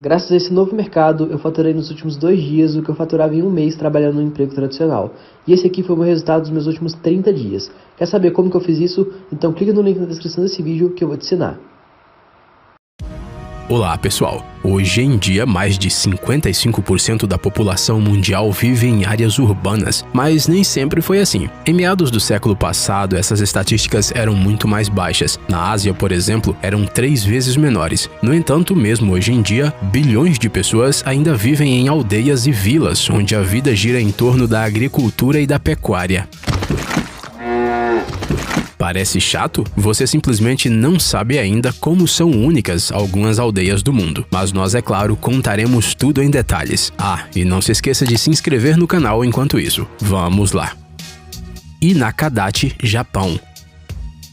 Graças a esse novo mercado, eu faturei nos últimos 2 dias o que eu faturava em um mês trabalhando no emprego tradicional. E esse aqui foi o meu resultado dos meus últimos 30 dias. Quer saber como que eu fiz isso? Então clica no link na descrição desse vídeo que eu vou te ensinar. Olá pessoal, hoje em dia mais de 55% da população mundial vive em áreas urbanas, mas nem sempre foi assim. Em meados do século passado, essas estatísticas eram muito mais baixas. Na Ásia, por exemplo, eram 3 vezes menores. No entanto, mesmo hoje em dia, bilhões de pessoas ainda vivem em aldeias e vilas, onde a vida gira em torno da agricultura e da pecuária. Parece chato? Você simplesmente não sabe ainda como são únicas algumas aldeias do mundo. Mas nós, é claro, contaremos tudo em detalhes. Ah, e não se esqueça de se inscrever no canal enquanto isso. Vamos lá! Inakadachi, Japão.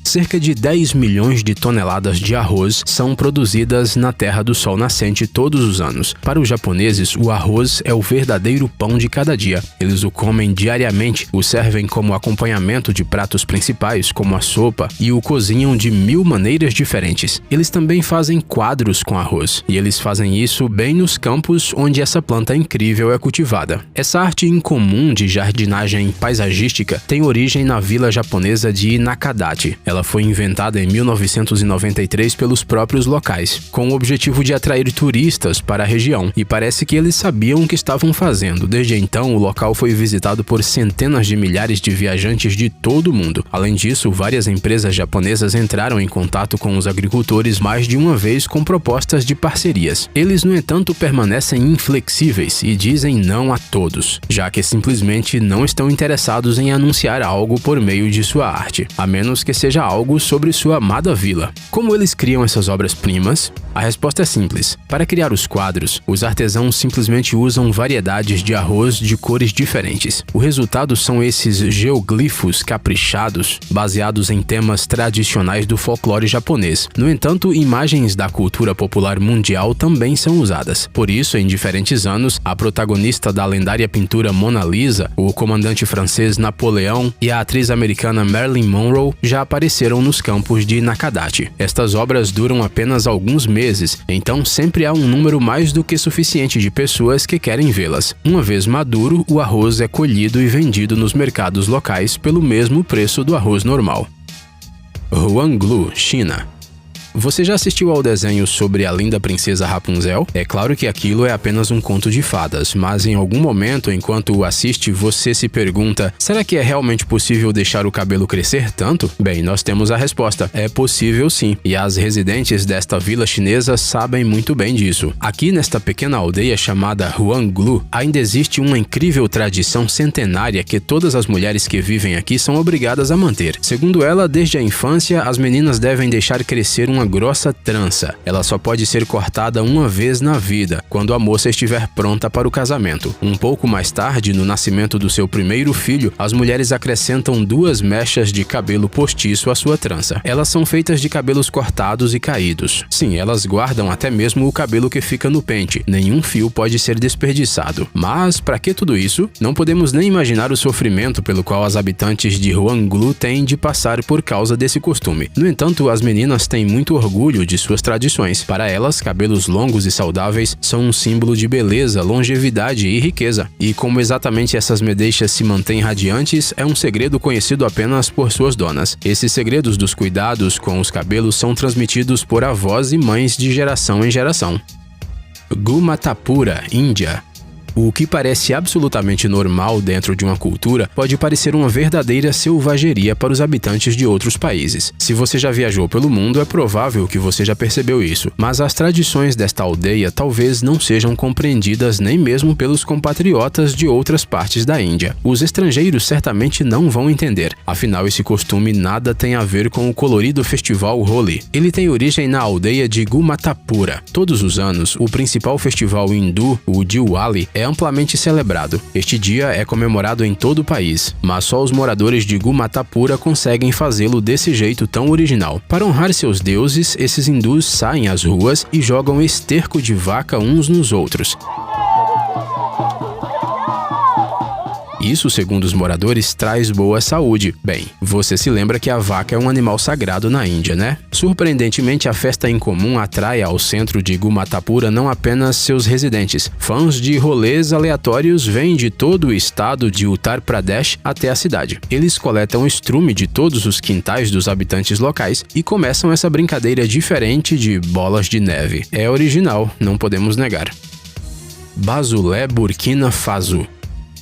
Cerca de 10 milhões de toneladas de arroz são produzidas na Terra do Sol Nascente todos os anos. Para os japoneses, o arroz é o verdadeiro pão de cada dia. Eles o comem diariamente, o servem como acompanhamento de pratos principais, como a sopa, e o cozinham de 1000 maneiras diferentes. Eles também fazem quadros com arroz, e eles fazem isso bem nos campos onde essa planta incrível é cultivada. Essa arte incomum de jardinagem paisagística tem origem na vila japonesa de Inakadachi. Ela foi inventada em 1993 pelos próprios locais, com o objetivo de atrair turistas para a região, e parece que eles sabiam o que estavam fazendo. Desde então, o local foi visitado por centenas de milhares de viajantes de todo o mundo. Além disso, várias empresas japonesas entraram em contato com os agricultores mais de uma vez com propostas de parcerias. Eles, no entanto, permanecem inflexíveis e dizem não a todos, já que simplesmente não estão interessados em anunciar algo por meio de sua arte, a menos que seja algo sobre sua amada vila. Como eles criam essas obras-primas? A resposta é simples. Para criar os quadros, os artesãos simplesmente usam variedades de arroz de cores diferentes. O resultado são esses geoglifos caprichados, baseados em temas tradicionais do folclore japonês. No entanto, imagens da cultura popular mundial também são usadas. Por isso, em diferentes anos, a protagonista da lendária pintura Mona Lisa, o comandante francês Napoleão e a atriz americana Marilyn Monroe já apareceram nos campos de Nakadachi. Estas obras duram apenas alguns meses, então sempre há um número mais do que suficiente de pessoas que querem vê-las. Uma vez maduro, o arroz é colhido e vendido nos mercados locais pelo mesmo preço do arroz normal. Huanglu, China. Você já assistiu ao desenho sobre a linda princesa Rapunzel? É claro que aquilo é apenas um conto de fadas, mas em algum momento, enquanto o assiste, você se pergunta: será que é realmente possível deixar o cabelo crescer tanto? Bem, nós temos a resposta. É possível sim, e as residentes desta vila chinesa sabem muito bem disso. Aqui nesta pequena aldeia chamada Huanglu, ainda existe uma incrível tradição centenária que todas as mulheres que vivem aqui são obrigadas a manter. Segundo ela, desde a infância, as meninas devem deixar crescer uma grossa trança. Ela só pode ser cortada uma vez na vida, quando a moça estiver pronta para o casamento. Um pouco mais tarde, no nascimento do seu primeiro filho, as mulheres acrescentam 2 mechas de cabelo postiço à sua trança. Elas são feitas de cabelos cortados e caídos. Sim, elas guardam até mesmo o cabelo que fica no pente. Nenhum fio pode ser desperdiçado. Mas, para que tudo isso? Não podemos nem imaginar o sofrimento pelo qual as habitantes de Huanglu têm de passar por causa desse costume. No entanto, as meninas têm muito orgulho de suas tradições. Para elas, cabelos longos e saudáveis são um símbolo de beleza, longevidade e riqueza. E como exatamente essas madeixas se mantêm radiantes, é um segredo conhecido apenas por suas donas. Esses segredos dos cuidados com os cabelos são transmitidos por avós e mães de geração em geração. Gumatapura, Índia. O que parece absolutamente normal dentro de uma cultura pode parecer uma verdadeira selvageria para os habitantes de outros países. Se você já viajou pelo mundo, é provável que você já percebeu isso, mas as tradições desta aldeia talvez não sejam compreendidas nem mesmo pelos compatriotas de outras partes da Índia. Os estrangeiros certamente não vão entender, afinal esse costume nada tem a ver com o colorido festival Holi. Ele tem origem na aldeia de Gumatapura. Todos os anos, o principal festival hindu, o Diwali, é amplamente celebrado. Este dia é comemorado em todo o país, mas só os moradores de Gumatapura conseguem fazê-lo desse jeito tão original. Para honrar seus deuses, esses hindus saem às ruas e jogam esterco de vaca uns nos outros. Isso, segundo os moradores, traz boa saúde. Bem, você se lembra que a vaca é um animal sagrado na Índia, né? Surpreendentemente, a festa em comum atrai ao centro de Gumatapura não apenas seus residentes. Fãs de rolês aleatórios vêm de todo o estado de Uttar Pradesh até a cidade. Eles coletam estrume de todos os quintais dos habitantes locais e começam essa brincadeira diferente de bolas de neve. É original, não podemos negar. Basulé, Burkina Faso.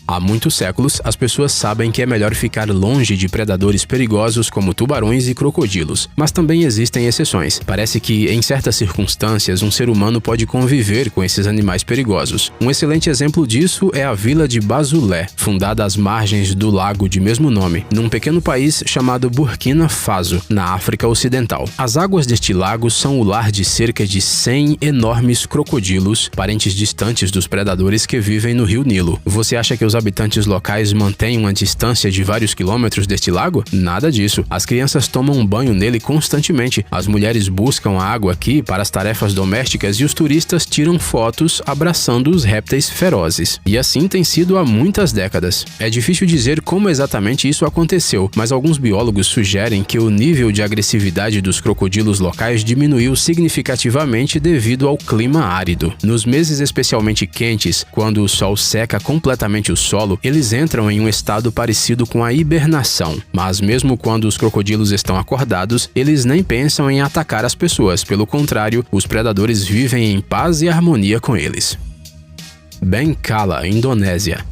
Há muitos séculos, as pessoas sabem que é melhor ficar longe de predadores perigosos como tubarões e crocodilos, mas também existem exceções. Parece que, em certas circunstâncias, um ser humano pode conviver com esses animais perigosos. Um excelente exemplo disso é a vila de Basulé, fundada às margens do lago de mesmo nome, num pequeno país chamado Burkina Faso, na África Ocidental. As águas deste lago são o lar de cerca de 100 enormes crocodilos, parentes distantes dos predadores que vivem no rio Nilo. Você acha que os habitantes locais mantêm uma distância de vários quilômetros deste lago? Nada disso. As crianças tomam banho nele constantemente, as mulheres buscam a água aqui para as tarefas domésticas e os turistas tiram fotos abraçando os répteis ferozes. E assim tem sido há muitas décadas. É difícil dizer como exatamente isso aconteceu, mas alguns biólogos sugerem que o nível de agressividade dos crocodilos locais diminuiu significativamente devido ao clima árido. Nos meses especialmente quentes, quando o sol seca completamente o solo, eles entram em um estado parecido com a hibernação. Mas mesmo quando os crocodilos estão acordados, eles nem pensam em atacar as pessoas. Pelo contrário, os predadores vivem em paz e harmonia com eles. Bengkala, Indonésia.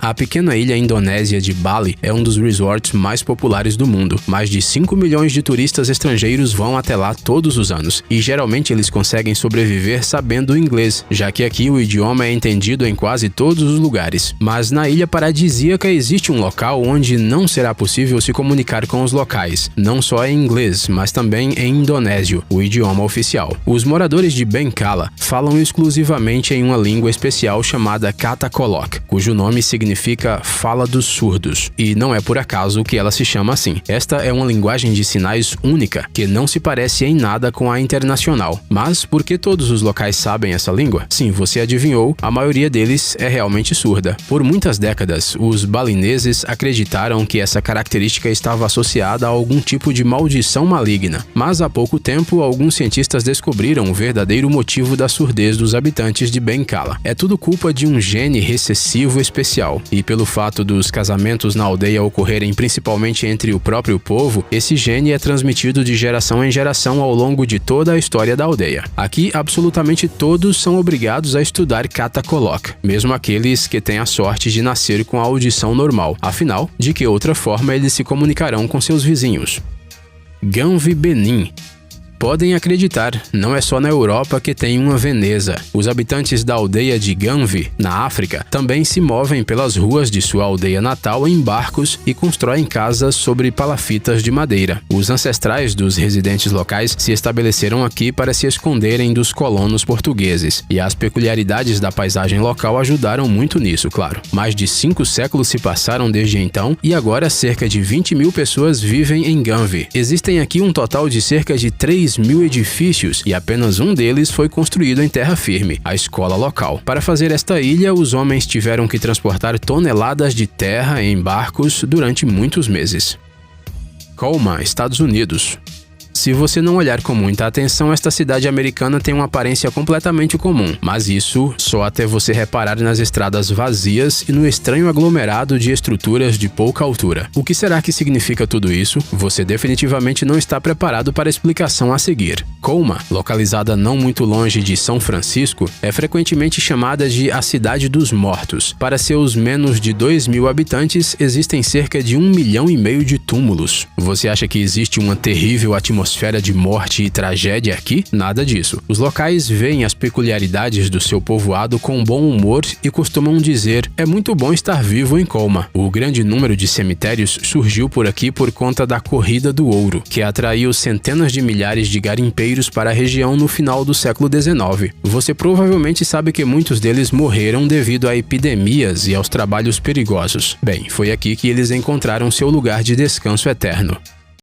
A pequena ilha indonésia de Bali é um dos resorts mais populares do mundo. Mais de 5 milhões de turistas estrangeiros vão até lá todos os anos, e geralmente eles conseguem sobreviver sabendo inglês, já que aqui o idioma é entendido em quase todos os lugares. Mas na ilha paradisíaca existe um local onde não será possível se comunicar com os locais, não só em inglês, mas também em indonésio, o idioma oficial. Os moradores de Bengkala falam exclusivamente em uma língua especial chamada Kata Kolok, cujo nome significa fala dos surdos, e não é por acaso que ela se chama assim. Esta é uma linguagem de sinais única, que não se parece em nada com a internacional. Mas por que todos os locais sabem essa língua? Sim, você adivinhou, a maioria deles é realmente surda. Por muitas décadas, os balineses acreditaram que essa característica estava associada a algum tipo de maldição maligna. Mas há pouco tempo, alguns cientistas descobriram o verdadeiro motivo da surdez dos habitantes de Bengkala. É tudo culpa de um gene recessivo especial. E pelo fato dos casamentos na aldeia ocorrerem principalmente entre o próprio povo, esse gene é transmitido de geração em geração ao longo de toda a história da aldeia. Aqui, absolutamente todos são obrigados a estudar Kata Kolok, mesmo aqueles que têm a sorte de nascer com a audição normal. Afinal, de que outra forma eles se comunicarão com seus vizinhos? Ganvi, Benin. Podem acreditar, não é só na Europa que tem uma Veneza. Os habitantes da aldeia de Ganvi, na África, também se movem pelas ruas de sua aldeia natal em barcos e constroem casas sobre palafitas de madeira. Os ancestrais dos residentes locais se estabeleceram aqui para se esconderem dos colonos portugueses, e as peculiaridades da paisagem local ajudaram muito nisso, claro. Mais de 5 séculos se passaram desde então, e agora cerca de 20 mil pessoas vivem em Ganvi. Existem aqui um total de cerca de 3 mil edifícios, e apenas um deles foi construído em terra firme, a escola local. Para fazer esta ilha, os homens tiveram que transportar toneladas de terra em barcos durante muitos meses. Colma, Estados Unidos. Se você não olhar com muita atenção, esta cidade americana tem uma aparência completamente comum, mas isso só até você reparar nas estradas vazias e no estranho aglomerado de estruturas de pouca altura. O que será que significa tudo isso? Você definitivamente não está preparado para a explicação a seguir. Colma, localizada não muito longe de São Francisco, é frequentemente chamada de a Cidade dos Mortos. Para seus menos de 2 mil habitantes, existem cerca de 1,5 milhão de túmulos. Você acha que existe uma terrível atmosfera de morte e tragédia aqui? Nada disso. Os locais veem as peculiaridades do seu povoado com bom humor e costumam dizer: é muito bom estar vivo em Colma. O grande número de cemitérios surgiu por aqui por conta da Corrida do Ouro, que atraiu centenas de milhares de garimpeiros para a região no final do século XIX. Você provavelmente sabe que muitos deles morreram devido a epidemias e aos trabalhos perigosos. Bem, foi aqui que eles encontraram seu lugar de descanso eterno.